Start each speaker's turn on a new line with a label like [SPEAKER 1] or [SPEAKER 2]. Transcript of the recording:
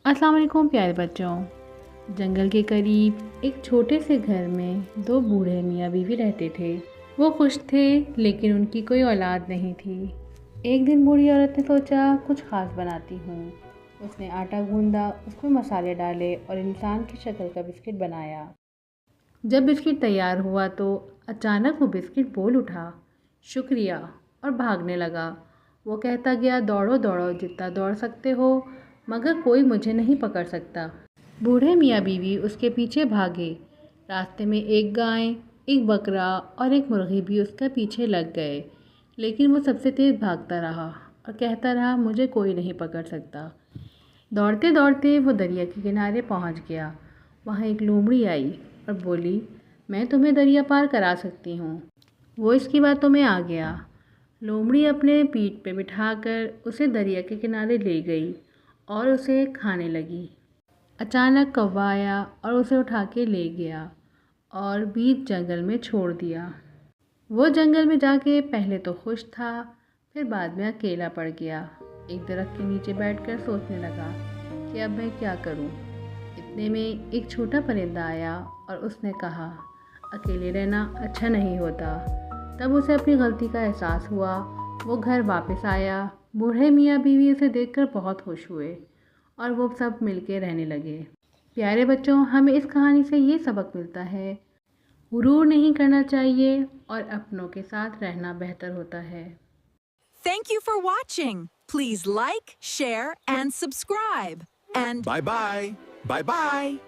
[SPEAKER 1] अस्सलाम वालेकुम प्यारे बच्चों। जंगल के करीब एक छोटे से घर में दो बूढ़े मियाँ बीवी रहते थे। वो खुश थे लेकिन उनकी कोई औलाद नहीं थी। एक दिन बूढ़ी औरत ने सोचा कुछ खास बनाती हूँ। उसने आटा गूंदा, उसमें मसाले डाले और इंसान की शक्ल का बिस्किट बनाया। जब बिस्किट तैयार हुआ तो अचानक वो बिस्किट बोल उठा, शुक्रिया, और भागने लगा। वो कहता गया, दौड़ो दौड़ो जितना दौड़ सकते हो, मगर कोई मुझे नहीं पकड़ सकता। बूढ़े मियाँ बीवी उसके पीछे भागे। रास्ते में एक गाय, एक बकरा और एक मुर्गी भी उसके पीछे लग गए, लेकिन वो सबसे तेज़ भागता रहा और कहता रहा, मुझे कोई नहीं पकड़ सकता। दौड़ते दौड़ते वो दरिया के किनारे पहुंच गया। वहाँ एक लोमड़ी आई और बोली, मैं तुम्हें दरिया पार करा सकती हूँ। वो इसकी बातों में आ गया। लोमड़ी अपने पीठ पे बिठाकर उसे दरिया के किनारे ले गई और उसे खाने लगी। अचानक कौवा आया और उसे उठा के ले गया और बीच जंगल में छोड़ दिया। वो जंगल में जाके पहले तो खुश था, फिर बाद में अकेला पड़ गया। एक दरख्त के नीचे बैठकर सोचने लगा कि अब मैं क्या करूं। इतने में एक छोटा परिंदा आया और उसने कहा, अकेले रहना अच्छा नहीं होता। तब उसे अपनी गलती का एहसास हुआ। वो घर वापस आया। बूढ़े मियाँ बीवी उसे देखकर बहुत खुश हुए और वो सब मिलके रहने लगे। प्यारे बच्चों, हमें इस कहानी से ये सबक मिलता है, गुरूर नहीं करना चाहिए और अपनों के साथ रहना बेहतर होता है।
[SPEAKER 2] Thank you for watching. Please like, share, and subscribe. And
[SPEAKER 3] Bye bye. Bye bye.